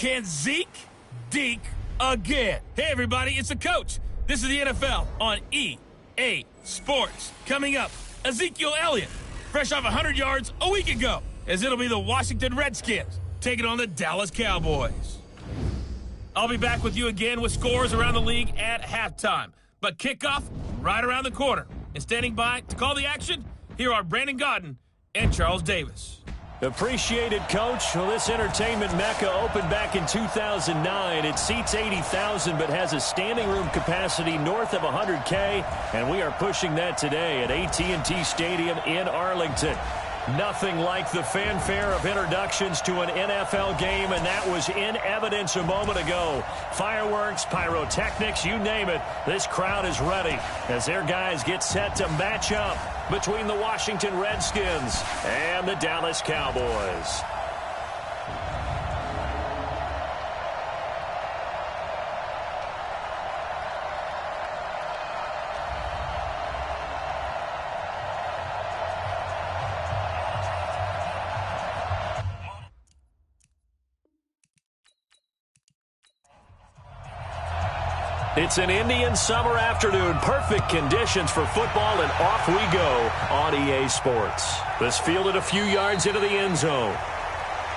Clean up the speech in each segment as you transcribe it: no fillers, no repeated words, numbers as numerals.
Can Zeke deke again? Hey, everybody, it's the coach. This is the NFL on EA Sports. Coming up, Ezekiel Elliott, fresh off 100 yards a week ago, as it'll be the Washington Redskins taking on the Dallas Cowboys. I'll be back with you again with scores around the league at halftime. But kickoff right around the corner. And standing by to call the action, here are Brandon Godden and Charles Davis. Appreciated, Coach. Well, this entertainment mecca opened back in 2009. It seats 80,000 but has a standing room capacity north of 100K, and we are pushing that today at AT&T Stadium in Arlington. Nothing like the fanfare of introductions to an NFL game, and that was in evidence a moment ago. Fireworks, pyrotechnics, you name it. This crowd is ready as their guys get set to match up between the Washington Redskins and the Dallas Cowboys. It's an Indian summer afternoon. Perfect conditions for football, and off we go on EA Sports. This fielded a few yards into the end zone.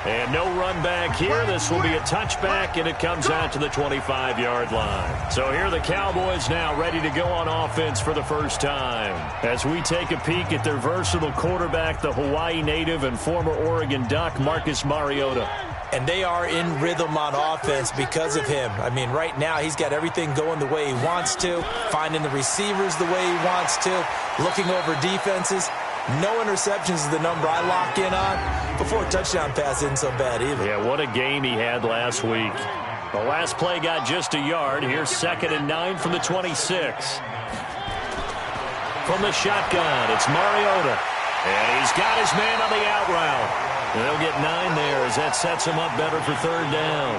And no run back here. This will be a touchback, and it comes out to the 25-yard line. So here are the Cowboys now ready to go on offense for the first time. As we take a peek at their versatile quarterback, the Hawaii native and former Oregon Duck, Marcus Mariota. And they are in rhythm on offense because of him. I mean, right now he's got everything going the way he wants to, finding the receivers the way he wants to, looking over defenses. No interceptions is the number I lock in on. Before a touchdown pass isn't so bad either. Yeah, what a game he had last week. The last play got just a yard. Here's 2nd and 9 from the 26. From the shotgun, it's Mariota. And he's got his man on the out route. They'll get 9 there as that sets him up better for 3rd down.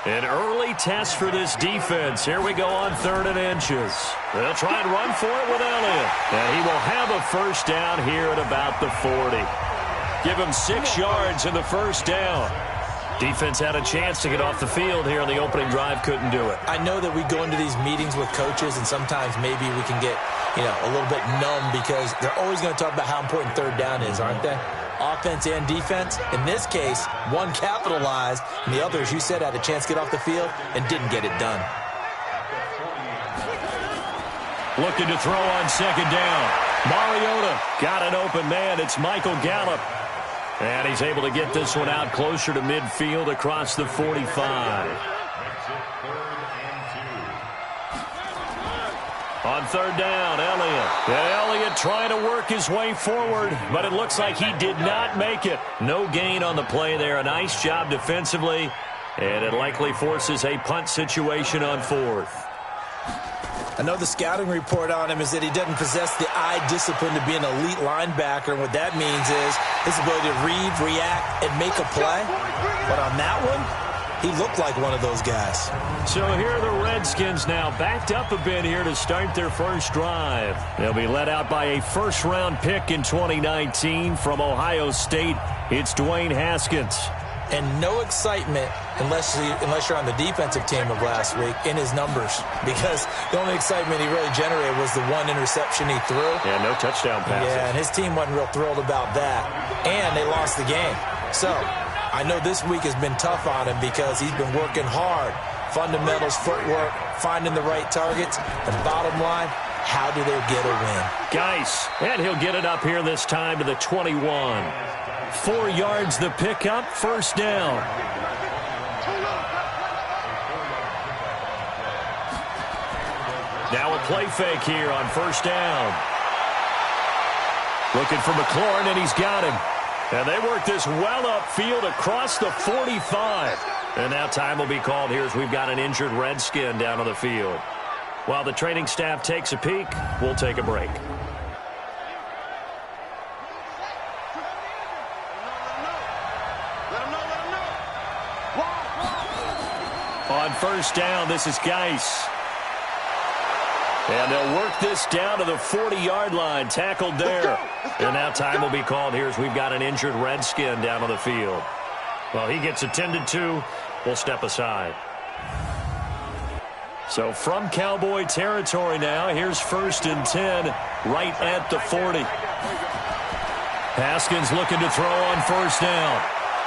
An early test for this defense. Here we go on 3rd and inches. They'll try and run for it with Elliott. And he will have a first down here at about the 40. Give him 6 yards in the first down. Defense had a chance to get off the field here in the opening drive. Couldn't do it. I know that we go into these meetings with coaches, and sometimes maybe we can get, a little bit numb because they're always going to talk about how important 3rd down is, aren't they? Offense and defense. In this case, one capitalized, and the other, as you said, had a chance to get off the field and didn't get it done. Looking to throw on 2nd down. Mariota got an open man. It's Michael Gallup. And he's able to get this one out closer to midfield across the 45. On 3rd down, Elliott. And Elliott trying to work his way forward, but it looks like he did not make it. No gain on the play there. A nice job defensively, and it likely forces a punt situation on 4th. I know the scouting report on him is that he doesn't possess the eye discipline to be an elite linebacker, and what that means is his ability to read, react, and make a play. But on that one, he looked like one of those guys. So here are the Redskins now backed up a bit here to start their first drive. They'll be led out by a first-round pick in 2019 from Ohio State. It's Dwayne Haskins. And no excitement unless you're on the defensive team of last week in his numbers, because the only excitement he really generated was the one interception he threw. Yeah, no touchdown passes. Yeah, and his team wasn't real thrilled about that. And they lost the game. So I know this week has been tough on him because he's been working hard. Fundamentals, footwork, finding the right targets. And bottom line, how do they get a win? Geis, and he'll get it up here this time to the 21. 4 yards the pickup, first down. Now a play fake here on first down. Looking for McLaurin, and he's got him. And they work this well upfield across the 45. And now time will be called here as we've got an injured Redskin down on the field. While the training staff takes a peek, we'll take a break. On first down, this is Geis. And they'll work this down to the 40-yard line, tackled there. And now time will be called here as we've got an injured Redskin down on the field. Well, he gets attended to, will step aside. So from Cowboy territory now, here's 1st and 10 right at the 40. Haskins looking to throw on 1st down.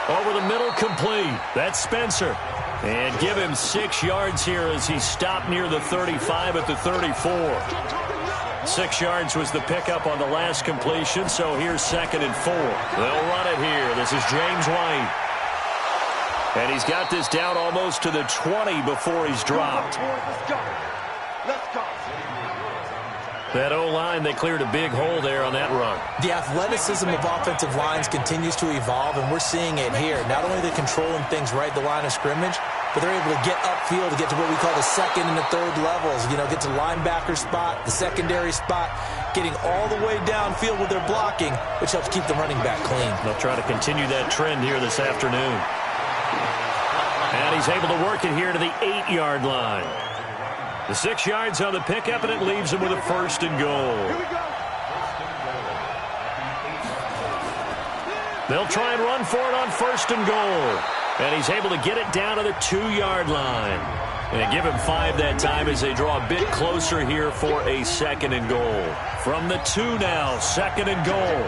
Over the middle, complete. That's Spencer. And give him 6 yards here as he stopped near the 35 at the 34. 6 yards was the pickup on the last completion, so here's 2nd and 4. They'll run it here. This is James White. And he's got this down almost to the 20 before he's dropped. Let's go. That O-line, they cleared a big hole there on that run. The athleticism of offensive lines continues to evolve, and we're seeing it here. Not only are they controlling things right at the line of scrimmage, but they're able to get upfield to get to what we call the 2nd and the 3rd levels. You know, get to linebacker spot, the secondary spot, getting all the way downfield with their blocking, which helps keep the running back clean. They'll try to continue that trend here this afternoon. And he's able to work it here to the 8-yard line. The 6 yards on the pickup, and it leaves him with a 1st and goal. They'll try and run for it on 1st and goal. And he's able to get it down to the 2-yard line. And give him 5 that time as they draw a bit closer here for a 2nd and goal. From the 2 now, 2nd and goal.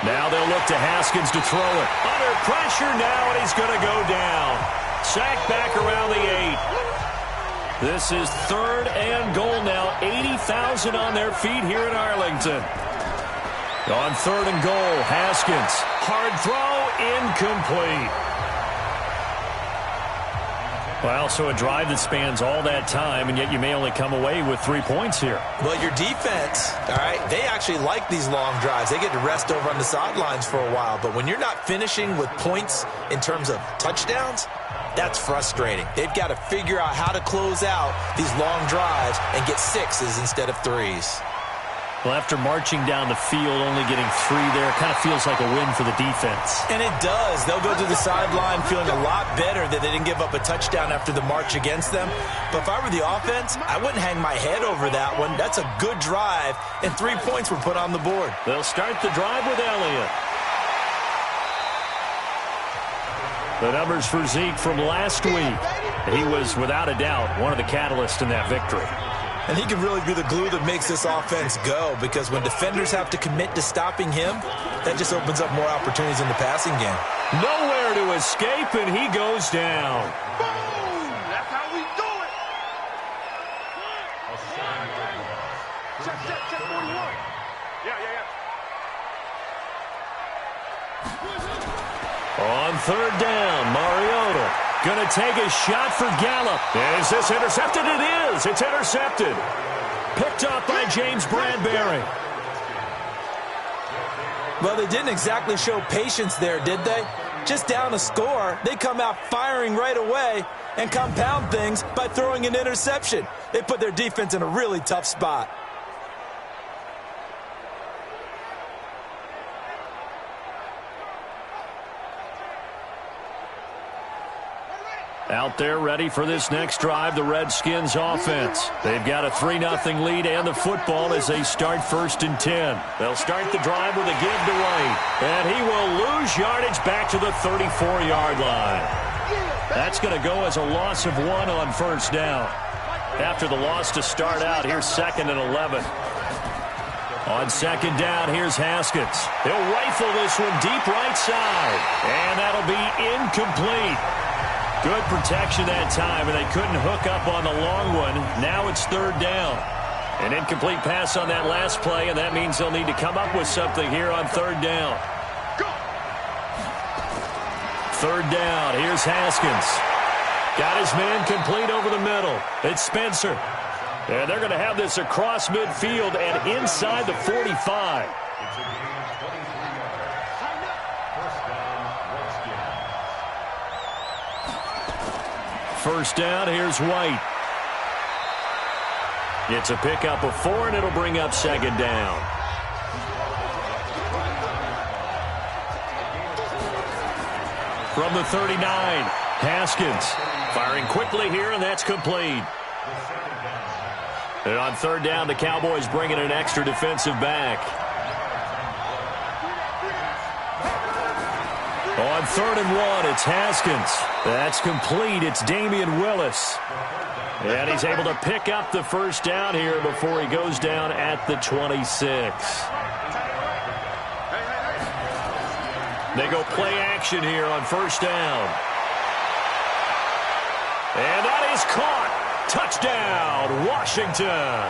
Now they'll look to Haskins to throw it. Under pressure now, and he's going to go down. Sacked back around the 8. This is 3rd and goal now. 80,000 on their feet here in Arlington. On 3rd and goal, Haskins. Hard throw, incomplete. Well, so a drive that spans all that time, and yet you may only come away with 3 points here. Well, your defense, all right, they actually like these long drives. They get to rest over on the sidelines for a while. But when you're not finishing with points in terms of touchdowns, that's frustrating. They've got to figure out how to close out these long drives and get 6s instead of 3s. Well, after marching down the field, only getting 3 there, kind of feels like a win for the defense. And it does. They'll go to the sideline feeling a lot better that they didn't give up a touchdown after the march against them. But if I were the offense, I wouldn't hang my head over that one. That's a good drive, and 3 points were put on the board. They'll start the drive with Elliott. The numbers for Zeke from last week. He was, without a doubt, one of the catalysts in that victory. And he can really be the glue that makes this offense go, because when defenders have to commit to stopping him, that just opens up more opportunities in the passing game. Nowhere to escape, and he goes down. Boom! That's how we do it. Check 41. Yeah. On 3rd down, Mariota going to take a shot for Gallup. Is this intercepted? It is. It's intercepted. Picked up by James Bradbury. Well, they didn't exactly show patience there, did they? Just down a score, they come out firing right away and compound things by throwing an interception. They put their defense in a really tough spot. Out there ready for this next drive, the Redskins offense. They've got a 3-0 lead and the football as they start 1st and 10. They'll start the drive with a give to White. And he will lose yardage back to the 34-yard line. That's going to go as a loss of 1 on 1st down. After the loss to start out, here's 2nd and 11. On 2nd down, here's Haskins. He'll rifle this one deep right side. And that'll be incomplete. Good protection that time, and they couldn't hook up on the long one. Now it's 3rd down. An incomplete pass on that last play, and that means they'll need to come up with something here on 3rd down. 3rd down, here's Haskins. Got his man complete over the middle. It's Spencer. And they're going to have this across midfield and inside the 45. First down, here's White. It's a pickup of 4, and it'll bring up 2nd down. From the 39, Haskins firing quickly here, and that's complete. And on 3rd down, the Cowboys bring in an extra defensive back. On 3rd and 1, it's Haskins. That's complete. It's Damian Willis. And he's able to pick up the first down here before he goes down at the 26. They go play action here on 1st down. And that is caught. Touchdown, Washington.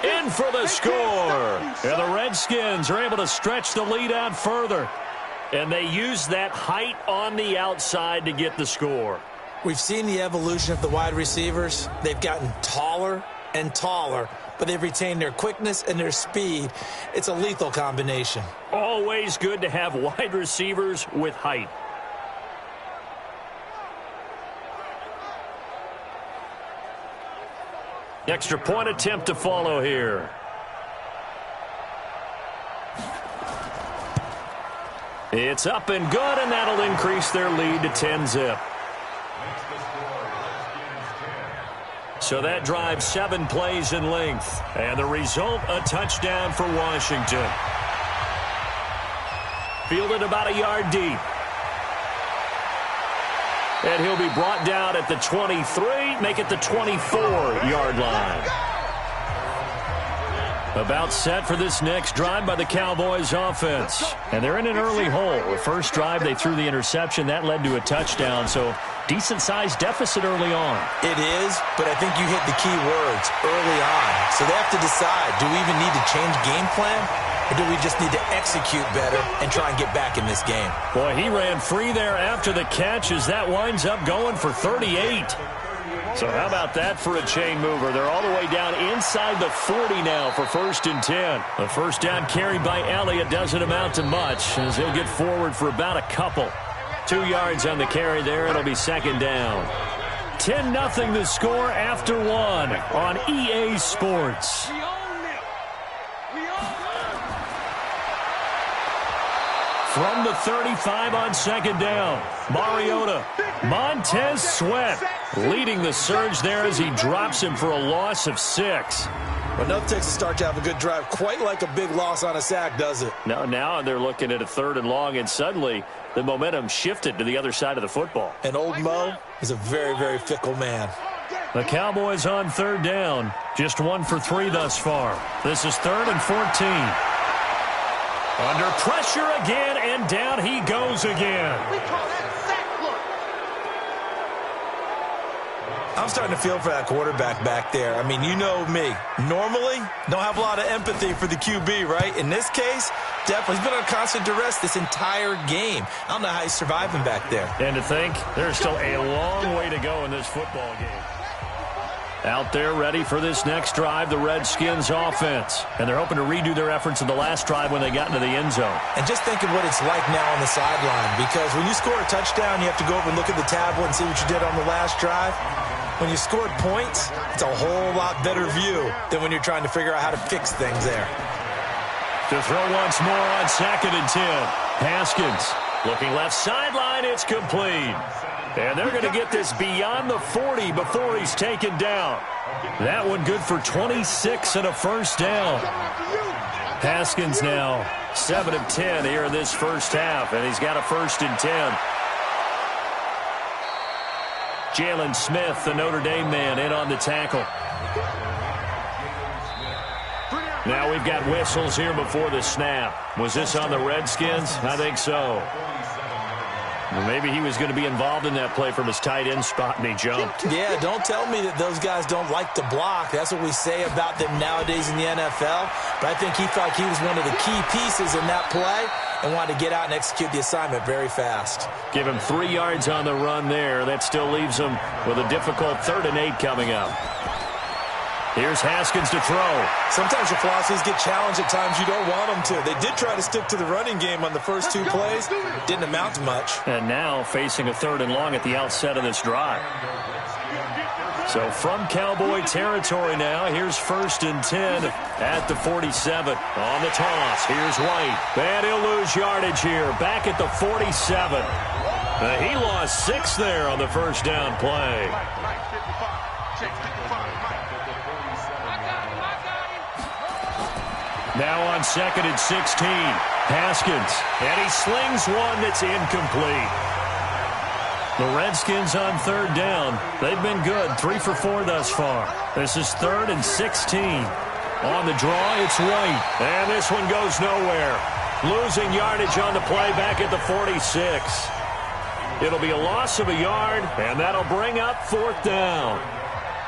In for the score. And the Redskins are able to stretch the lead out further. And they use that height on the outside to get the score. We've seen the evolution of the wide receivers. They've gotten taller and taller, but they've retained their quickness and their speed. It's a lethal combination. Always good to have wide receivers with height. Extra point attempt to follow here. It's up and good, and that'll increase their lead to 10-zip. So that drives 7 plays in length. And the result, a touchdown for Washington. Fielded about a yard deep. And he'll be brought down at the 23, make it the 24-yard line. About set for this next drive by the Cowboys offense. And they're in an early hole. The first drive, they threw the interception. That led to a touchdown, so decent-sized deficit early on. It is, but I think you hit the key words, early on. So they have to decide, do we even need to change game plan? Or do we just need to execute better and try and get back in this game? Boy, he ran free there after the catch as that winds up going for 38. So how about that for a chain mover? They're all the way down inside the 40 now for 1st and 10. The first down carried by Elliott doesn't amount to much as he'll get forward for about a couple. 2 yards on the carry there. It'll be 2nd down. 10-0 the score after 1 on EA Sports. From the 35 on 2nd down, Mariota, Montez Sweat leading the surge there as he drops him for a loss of 6. Well, enough takes to start to have a good drive, quite like a big loss on a sack, does it? Now they're looking at a 3rd and long, and suddenly the momentum shifted to the other side of the football. And old Mo is a very, very fickle man. The Cowboys on 3rd down, just 1 for 3 thus far. This is 3rd and 14. Under pressure again, and down he goes again. We call that sack look. I'm starting to feel for that quarterback back there. I mean, you know me. Normally, don't have a lot of empathy for the QB, right? In this case, definitely. He's been under constant duress this entire game. I don't know how he's surviving back there. And to think, there's still a long way to go in this football game. Out there ready for this next drive, the Redskins offense. And they're hoping to redo their efforts in the last drive when they got into the end zone. And just think of what it's like now on the sideline, because when you score a touchdown, you have to go over and look at the tablet and see what you did on the last drive. When you scored points, it's a whole lot better view than when you're trying to figure out how to fix things there. To throw once more on 2nd and 10. Haskins looking left sideline. It's complete. And they're going to get this beyond the 40 before he's taken down. That one good for 26 and a 1st down. Haskins now 7 of 10 here in this first half, and he's got a 1st and 10. Jalen Smith, the Notre Dame man, in on the tackle. Now we've got whistles here before the snap. Was this on the Redskins? I think so. Well, maybe he was going to be involved in that play from his tight end spot, and he jumped. Yeah, don't tell me that those guys don't like to block. That's what we say about them nowadays in the NFL. But I think he felt like he was one of the key pieces in that play and wanted to get out and execute the assignment very fast. Give him 3 yards on the run there. That still leaves him with a difficult 3rd and 8 coming up. Here's Haskins to throw. Sometimes your philosophies get challenged at times you don't want them to. They did try to stick to the running game on the first 2 plays. Didn't amount to much. And now facing a 3rd and long at the outset of this drive. So from Cowboy territory now, here's 1st and 10 at the 47. On the toss, here's White. And he'll lose yardage here. Back at the 47. He lost 6 there on the 1st down play. Now on 2nd and 16. Haskins, and he slings one that's incomplete. The Redskins on third down. They've been good, 3 for 4 thus far. This is 3rd and 16. On the draw, it's White, and this one goes nowhere. Losing yardage on the play back at the 46. It'll be a loss of a yard, and that'll bring up 4th down.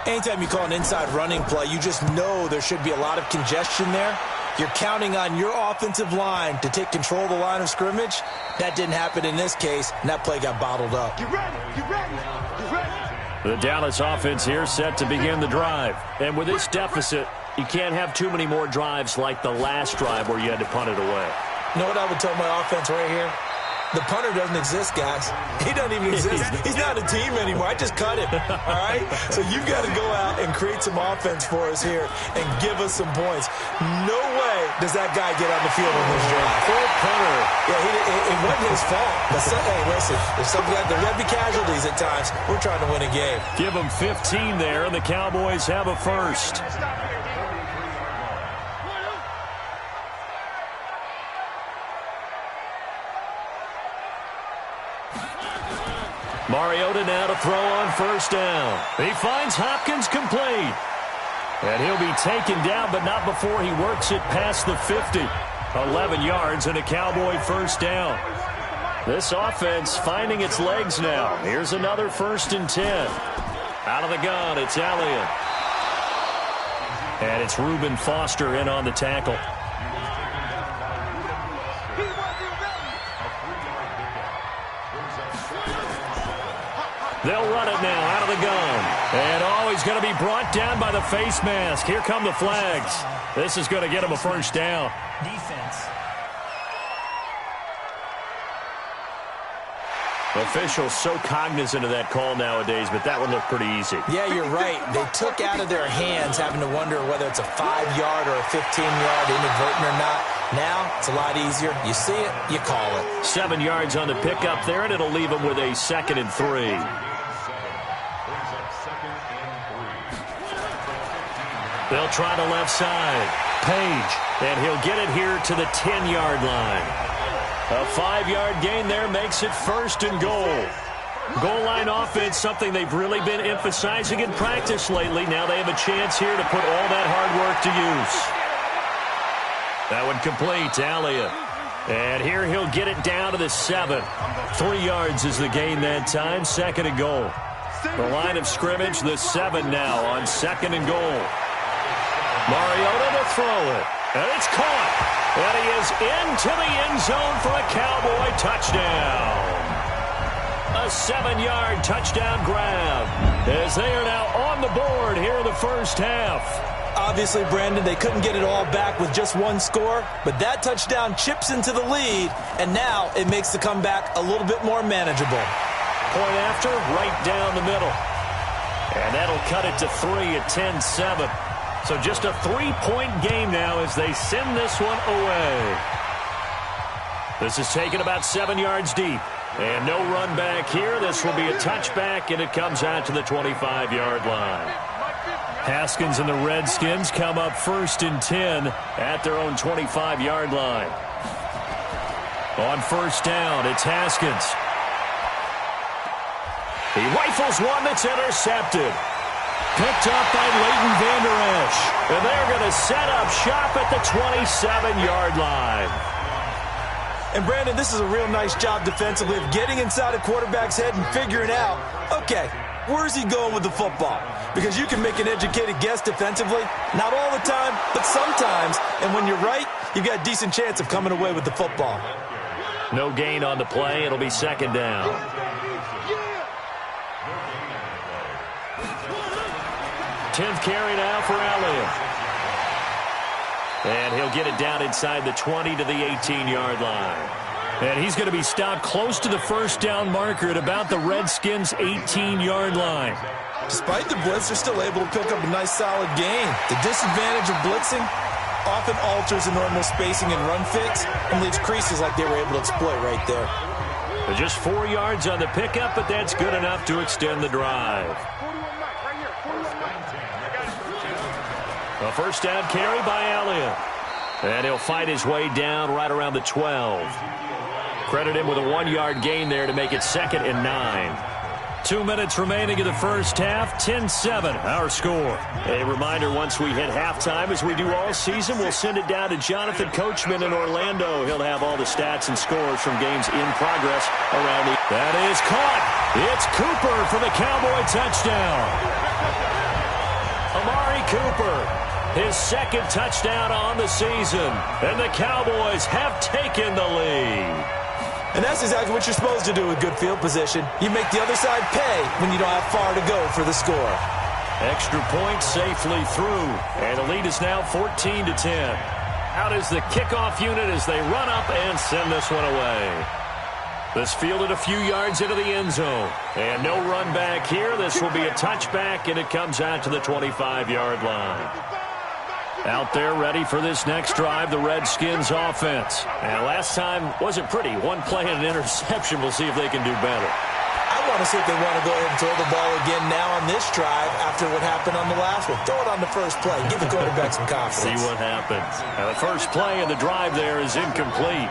Anytime you call an inside running play, you just know there should be a lot of congestion there. You're counting on your offensive line to take control of the line of scrimmage. That didn't happen in this case, and that play got bottled up. Get ready, get ready, get ready. The Dallas offense here set to begin the drive. And with this deficit, you can't have too many more drives like the last drive where you had to punt it away. You know what I would tell my offense right here? The punter doesn't exist, guys. He doesn't even exist. He's not a team anymore. I just cut him, all right? So you've got to go out and create some offense for us here and give us some points. No way does that guy get on the field on this drive. Poor punter. Yeah, it wasn't his fault. But hey, listen, there's got to be casualties at times. We're trying to win a game. Give them 15 there, and the Cowboys have a first. Mariota now to throw on first down. He finds Hopkins complete. And he'll be taken down, but not before he works it past the 50. 11 yards and a Cowboy first down. This offense finding its legs now. Here's another 1st and 10. Out of the gun, it's Elliott. And it's Reuben Foster in on the tackle. They'll run it now out of the gun. And he's going to be brought down by the face mask. Here come the flags. This is going to get him a first down. Defense. Officials so cognizant of that call nowadays, but that one looked pretty easy. Yeah, you're right. They took out of their hands having to wonder whether it's a 5-yard or a 15-yard inadvertent or not. Now, it's a lot easier. You see it, you call it. 7 yards on the pickup there, and it'll leave them with a 2nd and 3. They'll try the left side. Page, and he'll get it here to the 10-yard line. A 5-yard gain there makes it 1st and goal. Goal line offense, something they've really been emphasizing in practice lately. Now they have a chance here to put all that hard work to use. That one complete to Elliott. And here he'll get it down to the 7. 3 yards is the gain that time, 2nd and goal. The line of scrimmage, the 7 now on 2nd and goal. Mariota to throw it. And it's caught. And he is into the end zone for a Cowboy touchdown. A 7-yard touchdown grab as they are now on the board here in the first half. Obviously, Brandon, they couldn't get it all back with just one score, but that touchdown chips into the lead, and now it makes the comeback a little bit more manageable. Point after, right down the middle. And that'll cut it to 3 at 10-7. So just a 3-point game now as they send this one away. This is taken about 7 yards deep. And no run back here. This will be a touchback, and it comes out to the 25-yard line. Haskins and the Redskins come up 1st and 10 at their own 25-yard line. On first down, it's Haskins. He rifles one that's intercepted. Picked up by Leighton Vander Esch. And they're going to set up shop at the 27-yard line. And, Brandon, this is a real nice job defensively of getting inside a quarterback's head and figuring out, okay, where's he going with the football? Because you can make an educated guess defensively. Not all the time, but sometimes. And when you're right, you've got a decent chance of coming away with the football. No gain on the play. It'll be 2nd down. 10th carry now for Elliott. And he'll get it down inside the 20 to the 18-yard line. And he's going to be stopped close to the first down marker at about the Redskins' 18-yard line. Despite the blitz, they're still able to pick up a nice, solid gain. The disadvantage of blitzing often alters the normal spacing and run fits and leaves creases like they were able to exploit right there. Just 4 yards on the pickup, but that's good enough to extend the drive. A first down carry by Elliott. And he'll fight his way down right around the 12. Credit him with a 1-yard gain there to make it 2nd and 9. 2 minutes remaining in the first half, 10-7, our score. A reminder, once we hit halftime, as we do all season, we'll send it down to Jonathan Coachman in Orlando. He'll have all the stats and scores from games in progress around the... That is caught. It's Cooper for the Cowboy touchdown. Amari Cooper, his 2nd touchdown on the season, and the Cowboys have taken the lead. And that's exactly what you're supposed to do with good field position. You make the other side pay when you don't have far to go for the score. Extra point safely through, and the lead is now 14-10. Out is the kickoff unit as they run up and send this one away. This fielded a few yards into the end zone, and no run back here. This will be a touchback, and it comes out to the 25-yard line. Out there ready for this next drive, the Redskins offense. And last time wasn't pretty. One play and an interception. We'll see if they can do better. I want to see if they want to go ahead and throw the ball again now on this drive after what happened on the last one. Throw it on the first play. Give the quarterback some confidence. See what happens. Now, the first play of the drive there is incomplete.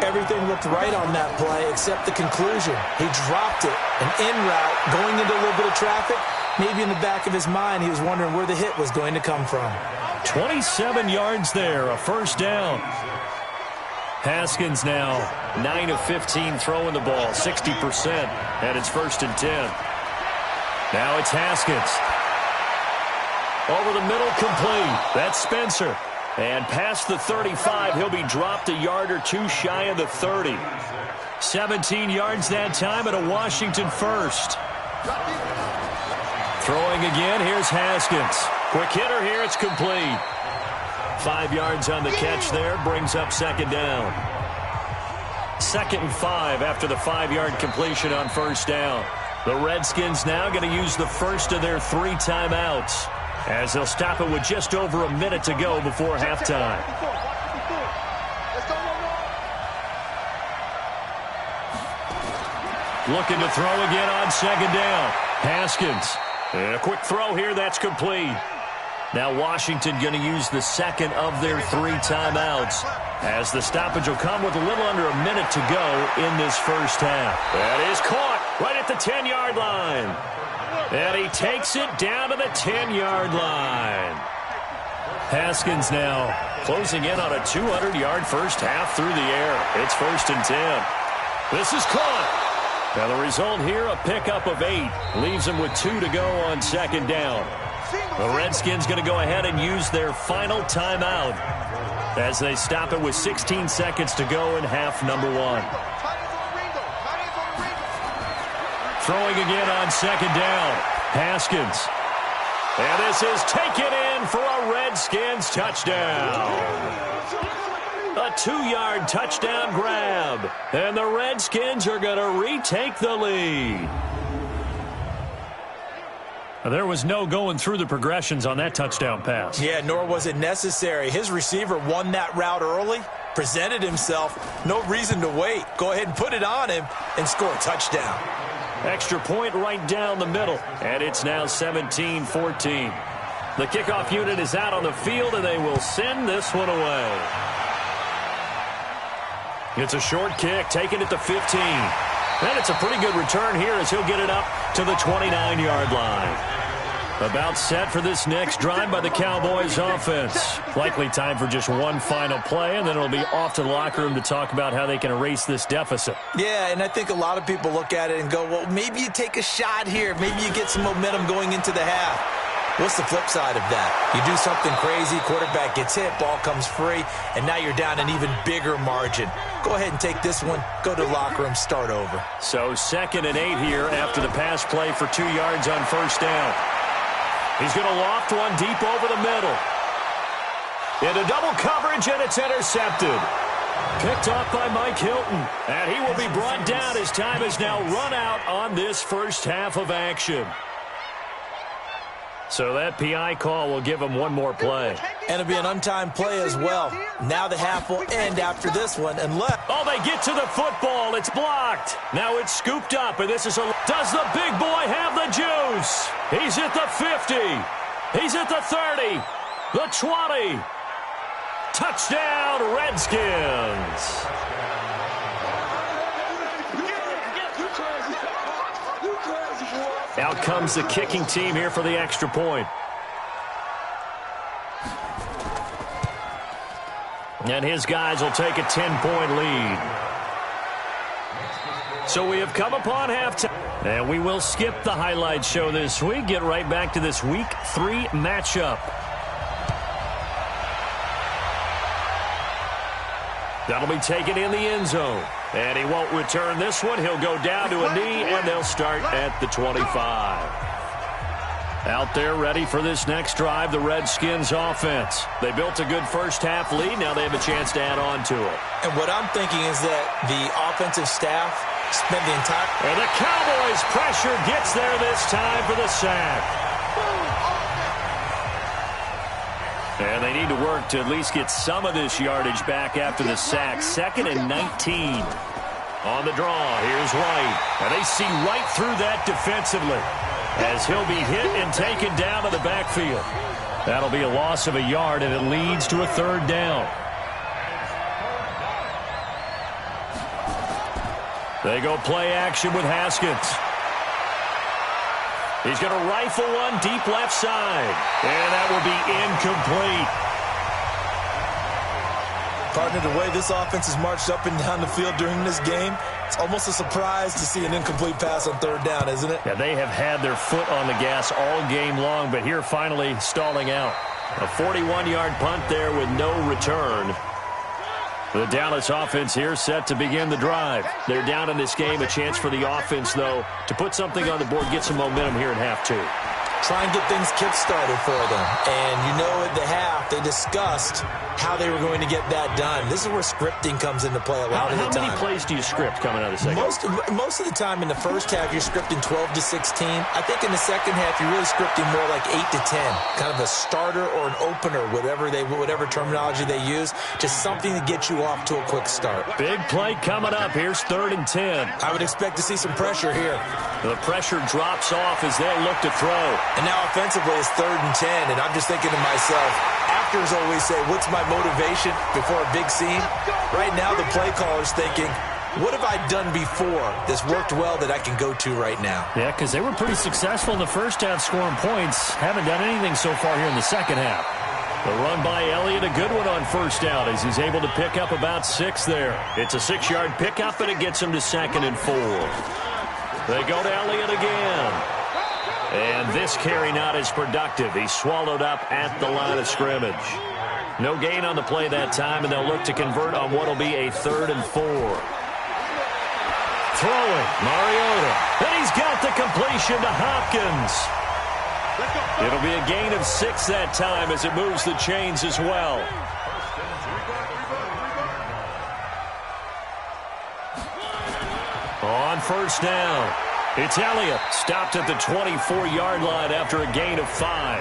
Everything looked right on that play except the conclusion. He dropped it, an in route, going into a little bit of traffic. Maybe in the back of his mind, he was wondering where the hit was going to come from. 27 yards there, a first down. Haskins now 9 of 15 throwing the ball, 60%, and it's 1st and 10. Now it's Haskins. Over the middle, complete. That's Spencer. And past the 35, he'll be dropped a yard or two shy of the 30. 17 yards that time and a Washington first. Throwing again, here's Haskins. Quick hitter here, it's complete. 5 yards on the catch there, brings up 2nd down. 2nd and 5 after the 5-yard completion on first down. The Redskins now going to use the first of their 3 timeouts, as they'll stop it with just over a minute to go before halftime. Looking to throw again on 2nd down. Haskins. And a quick throw here, that's complete. Now Washington going to use the 2nd of their 3 timeouts, as the stoppage will come with a little under a minute to go in this first half. That is caught right at the 10-yard line. And he takes it down to the 10-yard line. Haskins now closing in on a 200-yard first half through the air. It's 1st and 10. This is caught. Now the result here, a pickup of 8. Leaves them with 2 to go on 2nd down. The Redskins going to go ahead and use their final timeout as they stop it with 16 seconds to go in half number 1. Throwing again on 2nd down. Haskins. And this is taken in for a Redskins touchdown. A 2-yard touchdown grab. And the Redskins are going to retake the lead. There was no going through the progressions on that touchdown pass. Yeah, nor was it necessary. His receiver won that route early, presented himself. No reason to wait. Go ahead and put it on him and score a touchdown. Extra point right down the middle. And it's now 17-14. The kickoff unit is out on the field, and they will send this one away. It's a short kick, taking it to 15. And it's a pretty good return here as he'll get it up to the 29-yard line. About set for this next drive by the Cowboys offense. Likely time for just one final play, and then it'll be off to the locker room to talk about how they can erase this deficit. Yeah, and I think a lot of people look at it and go, well, maybe you take a shot here. Maybe you get some momentum going into the half. What's the flip side of that? You do something crazy, quarterback gets hit, ball comes free, and now you're down an even bigger margin. Go ahead and take this one, go to the locker room, start over. So 2nd and 8 here after the pass play for 2 yards on first down. He's going to loft one deep over the middle. Into double coverage, and it's intercepted. Picked off by Mike Hilton, and he will be brought down as time has now run out on this first half of action. So that PI call will give him one more play. And it'll be an untimed play as well. Now the half will end after this one. Oh, they get to the football. It's blocked. Now it's scooped up, and this is a... Does the big boy have the juice? He's at the 50. He's at the 30. The 20. Touchdown, Redskins. Out comes the kicking team here for the extra point. And his guys will take a 10-point lead. So we have come upon halftime. And we will skip the highlight show this week. Get right back to this Week 3 matchup. That'll be taken in the end zone. And he won't return this one. He'll go down to a knee, and they'll start at the 25. Out there ready for this next drive, the Redskins offense. They built a good first-half lead. Now they have a chance to add on to it. And what I'm thinking is that the offensive staff spent the entire... And the Cowboys' pressure gets there this time for the sack. And they need to work to at least get some of this yardage back after the sack. 2nd and 19. On the draw, here's White. And they see right through that defensively, as he'll be hit and taken down to the backfield. That'll be a loss of a yard, and it leads to a 3rd down. They go play action with Haskins. He's going to rifle one deep left side, and that will be incomplete. Partner, the way this offense has marched up and down the field during this game, it's almost a surprise to see an incomplete pass on 3rd down, isn't it? Yeah, they have had their foot on the gas all game long, but here finally stalling out. A 41-yard punt there with no return. The Dallas offense here set to begin the drive. They're down in this game. A chance for the offense, though, to put something on the board, get some momentum here in half 2. Try and get things kick-started for them. And you know at the half, they discussed how they were going to get that done. This is where scripting comes into play a lot of the time. How many plays do you script coming out of the second? Most of the time in the first half, you're scripting 12 to 16. I think in the second half, you're really scripting more like 8 to 10. Kind of a starter or an opener, whatever terminology they use. Just something to get you off to a quick start. Big play coming up. Here's 3rd and 10. I would expect to see some pressure here. The pressure drops off as they'll look to throw. And now offensively, it's 3rd and 10. And I'm just thinking to myself, actors always say, what's my motivation before a big scene? Right now, the play caller's thinking, what have I done before that's worked well that I can go to right now? Yeah, because they were pretty successful in the first half scoring points. Haven't done anything so far here in the second half. The run by Elliott, a good one on 1st down as he's able to pick up about 6 there. It's a 6-yard pickup, and it gets him to 2nd and 4. They go to Elliott again. And this carry not as productive. He's swallowed up at the line of scrimmage. No gain on the play that time, and they'll look to convert on what will be a 3rd and 4. Throwing, Mariota. And he's got the completion to Hopkins. It'll be a gain of 6 that time as it moves the chains as well. On 1st down, it's Elliott, stopped at the 24-yard line after a gain of 5.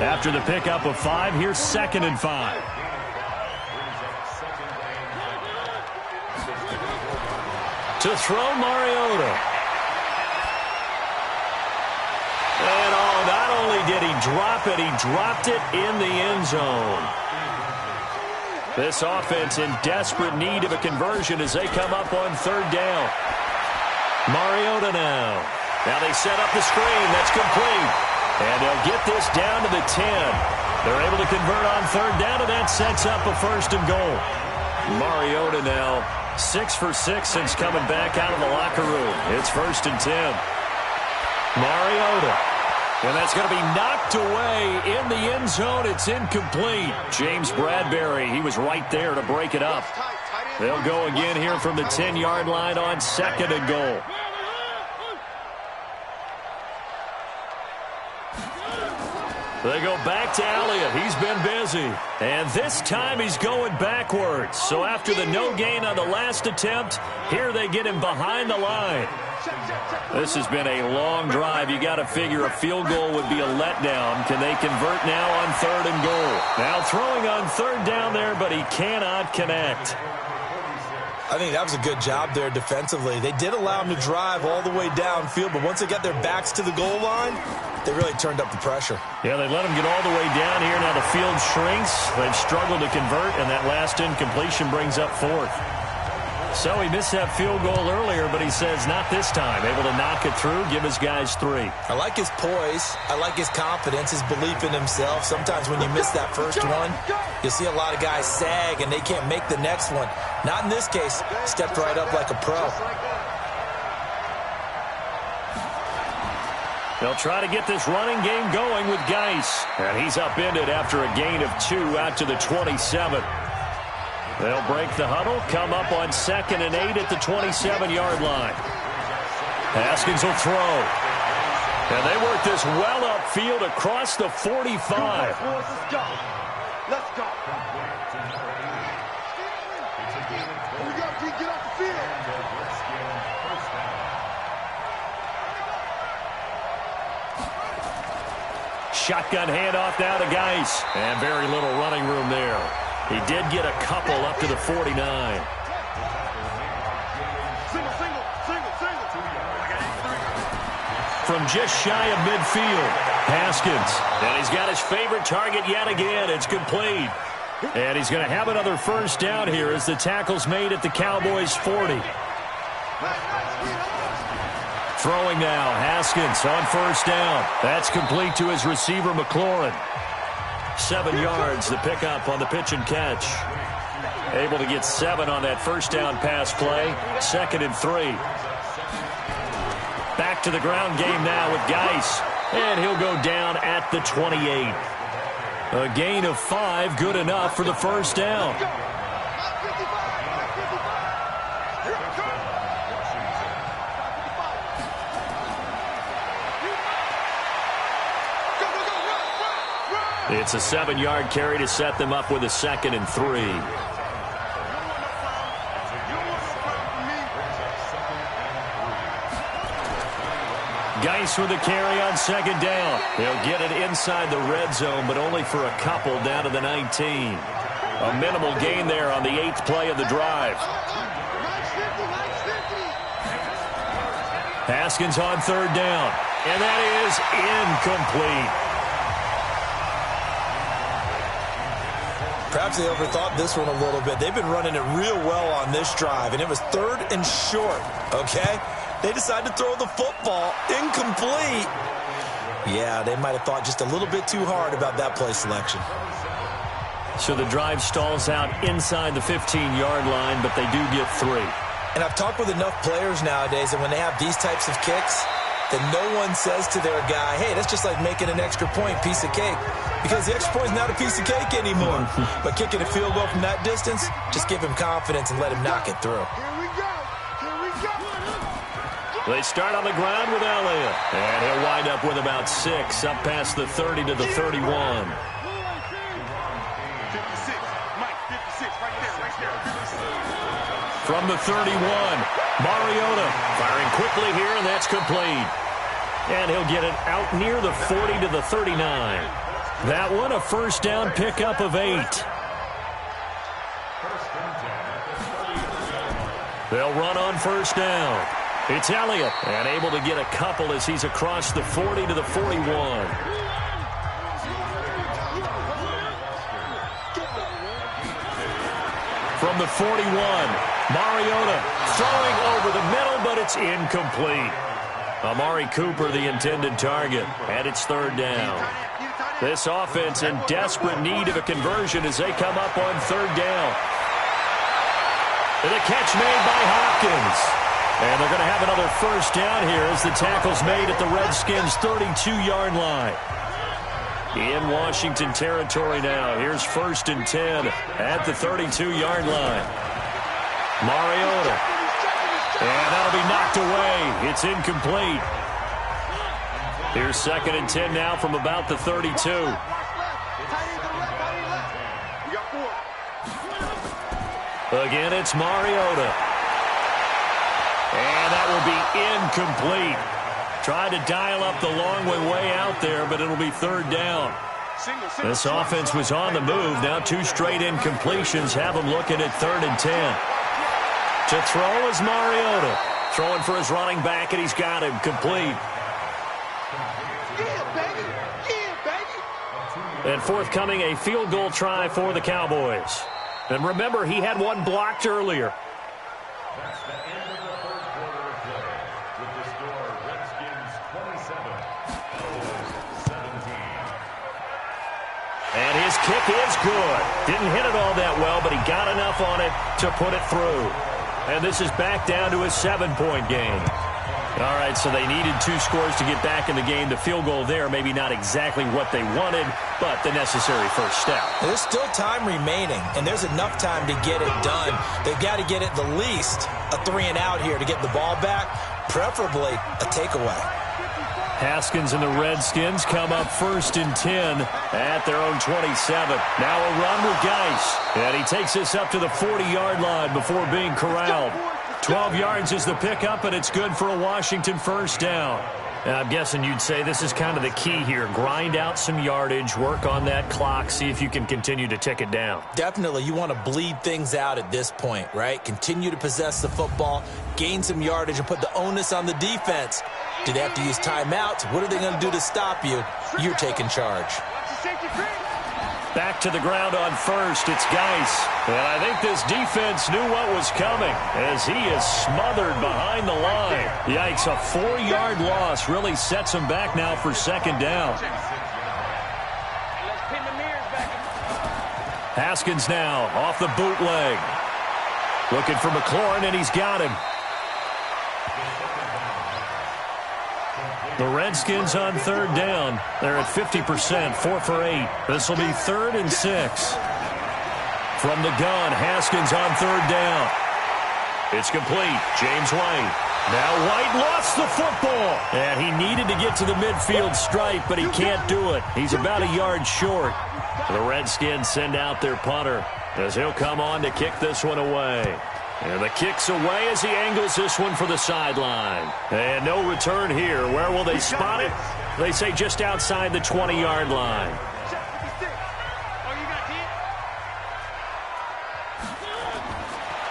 After the pickup of 5, here's 2nd and 5. To throw, Mariota. And not only did he drop it, he dropped it in the end zone. This offense in desperate need of a conversion as they come up on 3rd down. Mariota now. Now they set up the screen. That's complete. And they'll get this down to the 10. They're able to convert on 3rd down, and that sets up a 1st and goal. Mariota now 6 for 6 since coming back out of the locker room. It's 1st and 10. Mariota. And that's going to be knocked away in the end zone. It's incomplete. James Bradbury, he was right there to break it up. They'll go again here from the 10-yard line on 2nd and goal. They go back to Elliott. He's been busy. And this time he's going backwards. So after the no gain on the last attempt, here they get him behind the line. This has been a long drive. You got to figure a field goal would be a letdown. Can they convert now on 3rd and goal? Now throwing on 3rd down there, but he cannot connect. I think that was a good job there defensively. They did allow them to drive all the way downfield, but once they got their backs to the goal line, they really turned up the pressure. Yeah, they let them get all the way down here. Now the field shrinks. They've struggled to convert, and that last incompletion brings up fourth. So he missed that field goal earlier, but he says not this time. Able to knock it through, give his guys 3. I like his poise. I like his confidence, his belief in himself. Sometimes when you miss that first one, you'll see a lot of guys sag, and they can't make the next one. Not in this case. Stepped right up like a pro. They'll try to get this running game going with Geis. And he's upended after a gain of 2 out to the 27. They'll break the huddle, come up on 2nd and 8 at the 27-yard line. Haskins will throw. And they work this well upfield across the 45. Let's go. Let's go. Here we go, Pete. Get off the field. Shotgun handoff now to Geis. And very little running room there. He did get a couple up to the 49. From just shy of midfield, Haskins. And he's got his favorite target yet again. It's complete. And he's going to have another first down here as the tackle's made at the Cowboys' 40. Throwing now, Haskins on first down. That's complete to his receiver, McLaurin. 7 yards, the pickup on the pitch and catch. Able to get 7 on that first down pass play. 2nd and 3. Back to the ground game now with Geis. And he'll go down at the 28. A gain of 5, good enough for the first down. It's a 7-yard carry to set them up with a 2nd and 3. Geis with a carry on 2nd down. He'll get it inside the red zone, but only for a couple down to the 19. A minimal gain there on the 8th play of the drive. Haskins on 3rd down, and that is incomplete. Perhaps they overthought this one a little bit. They've been running it real well on this drive, and it was 3rd and short, okay? They decided to throw the football. Incomplete. Yeah, they might have thought just a little bit too hard about that play selection. So the drive stalls out inside the 15-yard line, but they do get 3. And I've talked with enough players nowadays that when they have these types of kicks, that no one says to their guy, hey, that's just like making an extra point, piece of cake. Because the extra point is not a piece of cake anymore. But kicking a field goal from that distance, just give him confidence and let him knock it through. Here we go. Here we go. They start on the ground with Elliott. And he'll wind up with about 6, up past the 30 to the 31. 56. Mike, 56, right there, 56. From the 31, Mariota firing quickly here, and that's complete. And he'll get it out near the 40 to the 39. That one, a first down pickup of 8. They'll run on first down. It's Elliott, and able to get a couple as he's across the 40 to the 41. From the 41, Mariota throwing over the middle, but it's incomplete. Amari Cooper, the intended target, and it's 3rd down. This offense in desperate need of a conversion as they come up on 3rd down. And a catch made by Hopkins. And they're going to have another first down here as the tackle's made at the Redskins' 32-yard line. In Washington territory now. Here's 1st and 10 at the 32-yard line. Mariota. And that'll be knocked away. It's incomplete. Here's 2nd and 10 now from about the 32. Again, it's Mariota. And that will be incomplete. Tried to dial up the long way out there, but it'll be 3rd down. This offense was on the move. Now 2 straight incompletions have them looking at 3rd and 10. To throw is Mariota. Throwing for his running back, and he's got him complete. Yeah, baby. Yeah, baby. And forthcoming, a field goal try for the Cowboys. And remember, he had one blocked earlier. That's the end of the third quarter of play. With the score, Redskins 27, Cowboys 17. And his kick is good. Didn't hit it all that well, but he got enough on it to put it through. And this is back down to a 7-point game. All right, so they needed 2 scores to get back in the game. The field goal there, maybe not exactly what they wanted, but the necessary first step. There's still time remaining, and there's enough time to get it done. They've got to get at the least a 3-and-out here to get the ball back, preferably a takeaway. Haskins and the Redskins come up 1st and 10 at their own 27. Now a run with Geis, and he takes us up to the 40-yard line before being corralled. 12 yards is the pickup, and it's good for a Washington first down. And I'm guessing you'd say this is kind of the key here. Grind out some yardage, work on that clock, see if you can continue to tick it down. Definitely, you want to bleed things out at this point, right? Continue to possess the football, gain some yardage, and put the onus on the defense. Do they have to use timeouts? What are they going to do to stop you? You're taking charge. Back to the ground on first, it's Geis. And I think this defense knew what was coming as he is smothered behind the line. Yikes, a 4-yard loss really sets him back now for 2nd down. Haskins now off the bootleg. Looking for McLaurin, and he's got him. The Redskins on 3rd down. They're at 50%, 4 for 8. This will be 3rd and 6. From the gun, Haskins on 3rd down. It's complete. James White. Now White lost the football. And he needed to get to the midfield stripe, but he can't do it. He's about a yard short. The Redskins send out their punter as he'll come on to kick this one away. And the kick's away as he angles this one for the sideline. And no return here. Where will they spot it? They say just outside the 20-yard line.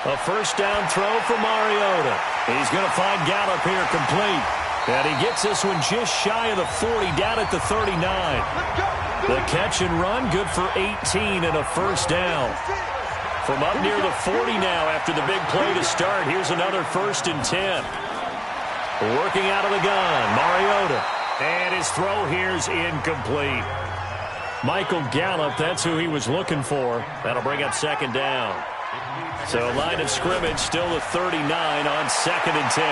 A first down throw for Mariota. He's going to find Gallup here complete. And he gets this one just shy of the 40, down at the 39. The catch and run, good for 18 and a first down. From up near the 40 now after the big play to start. Here's another 1st and 10. Working out of the gun, Mariota. And his throw here's incomplete. Michael Gallup, that's who he was looking for. That'll bring up 2nd down. So line of scrimmage still at 39 on 2nd and 10.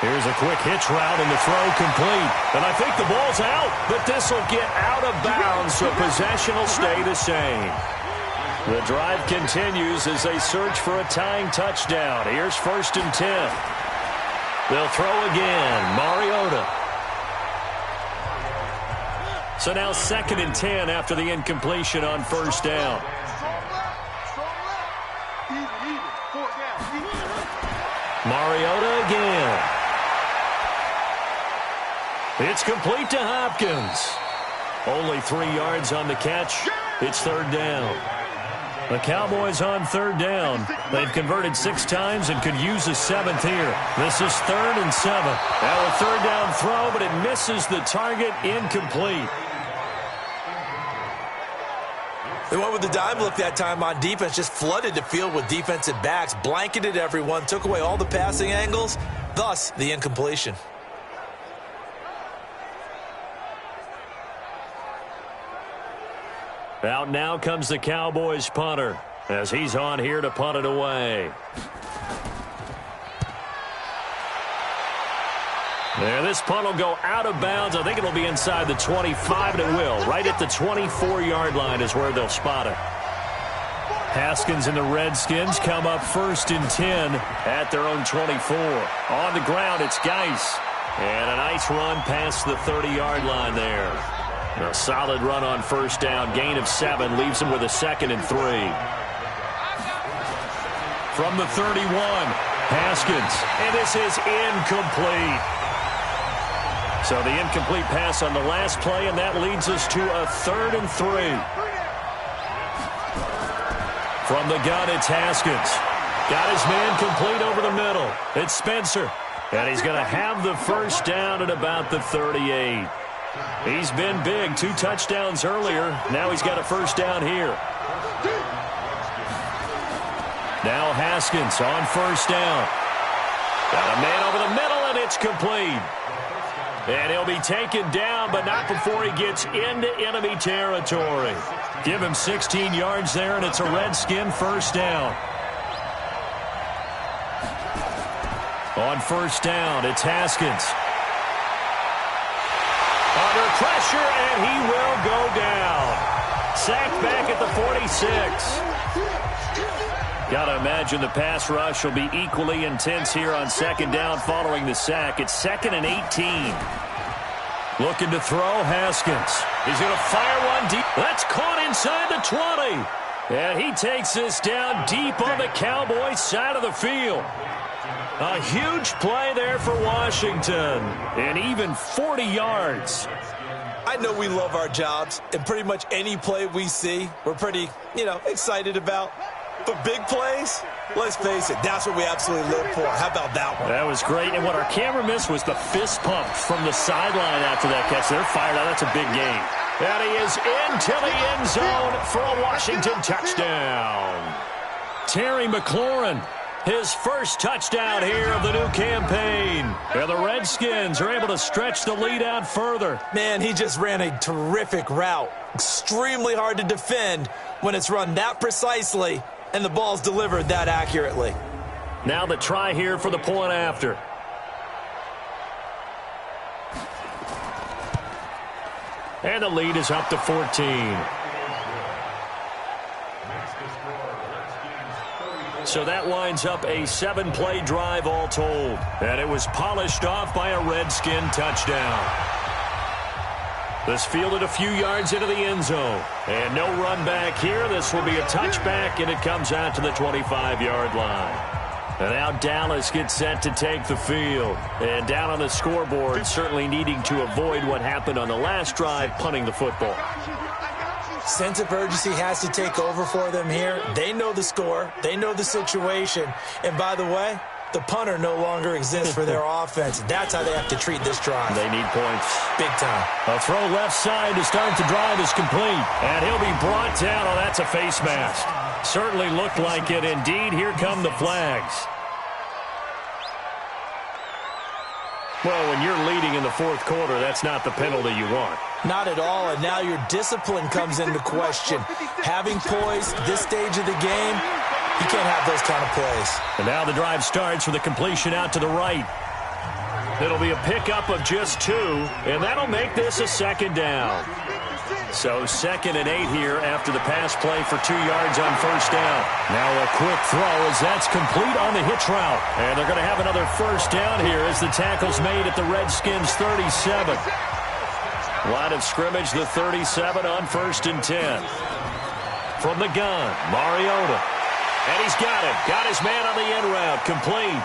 Here's a quick hitch route and the throw complete. And I think the ball's out, but this will get out of bounds, so possession will stay the same. The drive continues as they search for a tying touchdown. Here's 1st and 10. They'll throw again. Mariota. So now 2nd and 10 after the incompletion on 1st down. Mariota again. It's complete to Hopkins. Only 3 yards on the catch. It's 3rd down. The Cowboys on 3rd down. They've converted 6 times and could use a 7th here. This is 3rd and 7. Now a 3rd down throw, but it misses the target, incomplete. They went with the dime look that time on defense, just flooded the field with defensive backs, blanketed everyone, took away all the passing angles, thus the incompletion. Out now comes the Cowboys punter as he's on here to punt it away. There, this punt will go out of bounds. I think it'll be inside the 25, and it will. Right at the 24-yard line is where they'll spot it. Haskins and the Redskins come up 1st and 10 at their own 24. On the ground, it's Geis. And a nice run past the 30-yard line there. A solid run on 1st down. Gain of 7 leaves him with a 2nd and 3. From the 31, Haskins. And this is incomplete. So the incomplete pass on the last play, and that leads us to a 3rd and 3. From the gun, it's Haskins. Got his man complete over the middle. It's Spencer. And he's going to have the first down at about the 38. He's been big. 2 touchdowns earlier. Now he's got a first down here. Now Haskins on first down. Got a man over the middle, and it's complete. And he'll be taken down, but not before he gets into enemy territory. Give him 16 yards there, and it's a Redskin first down. On first down, it's Haskins. Under pressure, and he will go down. Sacked back at the 46. Got to imagine the pass rush will be equally intense here on second down following the sack. It's 2nd and 18. Looking to throw, Haskins. He's going to fire one deep. That's caught inside the 20. And he takes this down deep on the Cowboys side of the field. A huge play there for Washington. And even 40 yards. I know we love our jobs, and pretty much any play we see, we're pretty, excited about. But big plays, let's face it, that's what we absolutely live for. How about that one? That was great. And what our camera missed was the fist pump from the sideline after that catch. They're fired out. That's a big game. And he is into the end zone for a Washington touchdown. Terry McLaurin, his first touchdown here of the new campaign. And the Redskins are able to stretch the lead out further. Man, he just ran a terrific route. Extremely hard to defend when it's run that precisely and the ball's delivered that accurately. Now the try here for the point after. And the lead is up to 14. So that winds up a 7-play drive all told. And it was polished off by a Redskin touchdown. This fielded a few yards into the end zone. And no run back here. This will be a touchback, and it comes out to the 25-yard line. And now Dallas gets set to take the field. And down on the scoreboard, certainly needing to avoid what happened on the last drive, punting the football. Sense of urgency has to take over for them here. They know the score. They know the situation. And by the way, the punter no longer exists for their offense. That's how they have to treat this drive. They need points. Big time. A throw left side to start the drive is complete. And he'll be brought down. Oh, that's a face mask. Certainly looked like it. Indeed, here come the flags. Well, when you're leading in the fourth quarter, that's not the penalty you want. Not at all, and now your discipline comes into question. Having poise this stage of the game, you can't have those kind of plays. And now the drive starts with a completion out to the right. It'll be a pickup of just 2, and that'll make this a second down. So 2nd and 8 here after the pass play for 2 yards on first down. Now a quick throw as that's complete on the hitch route. And they're going to have another first down here as the tackle's made at the Redskins' 37. Line of scrimmage, the 37 on 1st and 10. From the gun, Mariota. And he's got it. Got his man on the end route, complete.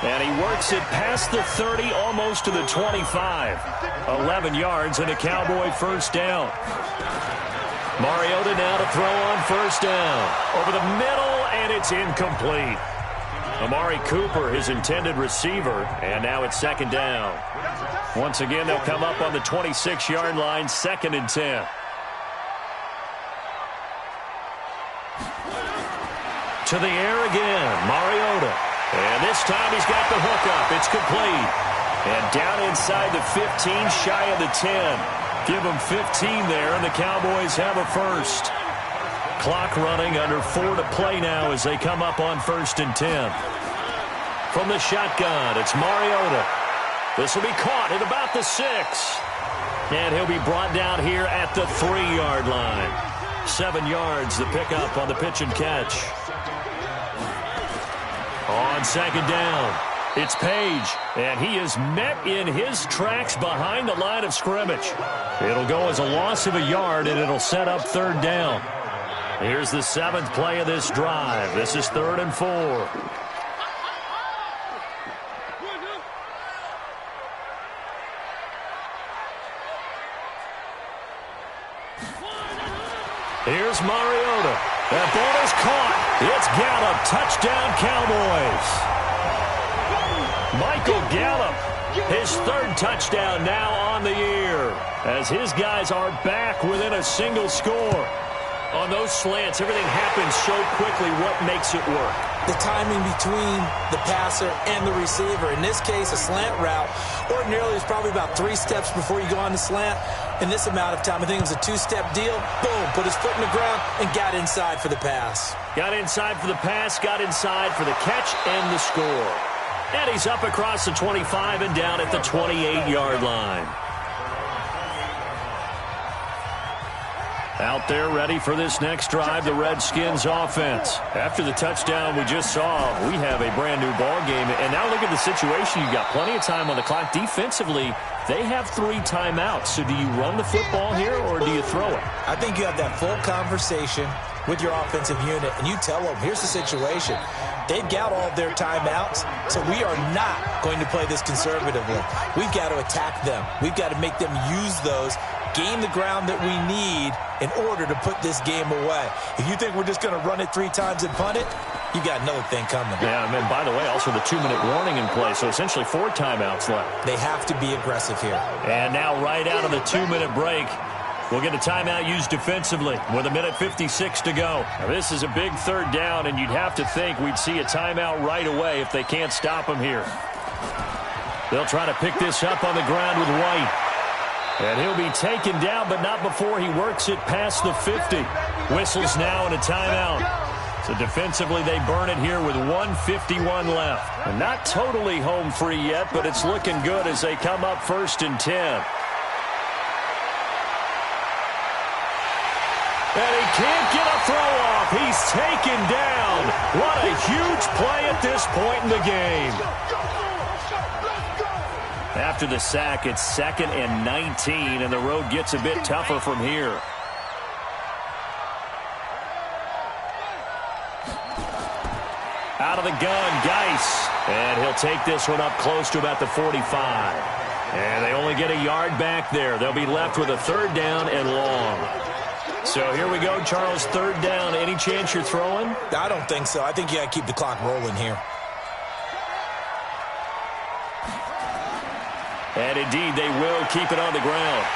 And he works it past the 30, almost to the 25. 11 yards and a Cowboy first down. Mariota now to throw on first down. Over the middle, and it's incomplete. Amari Cooper, his intended receiver, and now it's second down. Once again, they'll come up on the 26-yard line, 2nd and 10. To the air again, Mariota. And this time he's got the hookup. It's complete. And down inside the 15, shy of the 10. Give them 15 there, and the Cowboys have a first. Clock running, under 4 to play now as they come up on 1st and 10. From the shotgun, it's Mariota. This will be caught at about the 6. And he'll be brought down here at the 3-yard line. 7 yards, the pickup on the pitch and catch. On second down, it's Page, and he is met in his tracks behind the line of scrimmage. It'll go as a loss of a yard, and it'll set up 3rd down. Here's the 7th play of this drive. This is 3rd and 4. Here's Mariota. That ball is caught. It's Gallup, touchdown Cowboys. Michael Gallup, his third touchdown now on the year, as his guys are back within a single score. On those slants, everything happens so quickly. What makes it work? The timing between the passer and the receiver. In this case, a slant route ordinarily is probably about 3 steps before you go on the slant. In this amount of time, I think it was a 2-step deal. Boom, put his foot in the ground and got inside for the pass. Got inside for the pass, got inside for the catch and the score. And he's up across the 25 and down at the 28-yard line. Out there ready for this next drive, the Redskins offense. After the touchdown we just saw, we have a brand-new ball game. And now look at the situation. You've got plenty of time on the clock. Defensively, they have 3 timeouts. So do you run the football here or do you throw it? I think you have that full conversation with your offensive unit, and you tell them, here's the situation. They've got all of their timeouts, so we are not going to play this conservatively. We've got to attack them. We've got to make them use those, gain the ground that we need in order to put this game away. If you think we're just going to run it 3 times and punt it, you got another thing coming. Yeah, and by the way, also the 2-minute warning in play, so essentially 4 timeouts left. They have to be aggressive here. And now right out of the 2-minute break, we'll get a timeout used defensively with 1:56 to go. Now, this is a big 3rd down, and you'd have to think we'd see a timeout right away if they can't stop him here. They'll try to pick this up on the ground with White. And he'll be taken down, but not before he works it past the 50. Whistles now and a timeout. So defensively, they burn it here with 1:51 left. And not totally home free yet, but it's looking good as they come up 1st and 10. And he can't get a throw off. He's taken down. What a huge play at this point in the game. After the sack, it's 2nd and 19, and the road gets a bit tougher from here. Out of the gun, Geis. And he'll take this one up close to about the 45. And they only get a yard back there. They'll be left with a 3rd down and long. So here we go, Charles, 3rd down. Any chance you're throwing? I don't think so. I think you got to keep the clock rolling here. And indeed, they will keep it on the ground.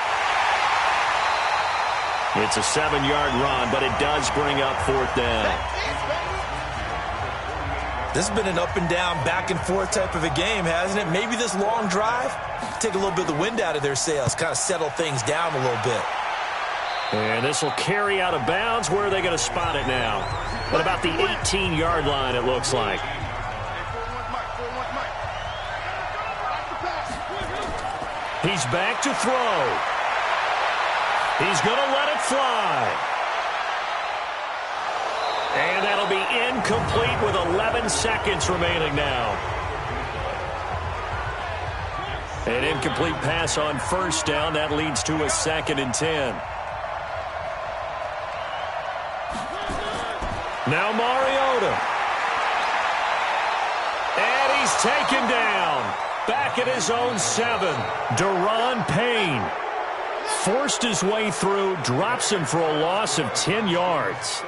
It's a 7-yard run, but it does bring up 4th down. This has been an up and down, back and forth type of a game, hasn't it? Maybe this long drive, take a little bit of the wind out of their sails, kind of settle things down a little bit. And this will carry out of bounds. Where are they going to spot it now? At about the 18-yard line, it looks like. He's back to throw. He's going to let it fly. And that'll be incomplete with 11 seconds remaining now. An incomplete pass on 1st down. That leads to a 2nd and 10. Now Mariota. And he's taken down. Back at his own 7. Daron Payne forced his way through, drops him for a loss of 10 yards.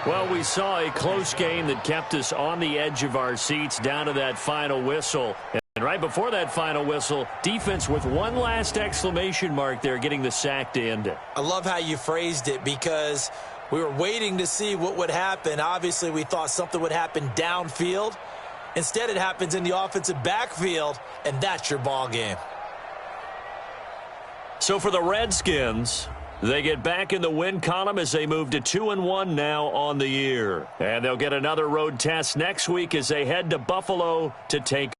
Well, we saw a close game that kept us on the edge of our seats down to that final whistle. And right before that final whistle, defense with one last exclamation mark there, getting the sack to end it. I love how you phrased it, because we were waiting to see what would happen. Obviously, we thought something would happen downfield. Instead, it happens in the offensive backfield, and that's your ball game. So for the Redskins, they get back in the win column as they move to 2-1 now on the year. And they'll get another road test next week as they head to Buffalo to take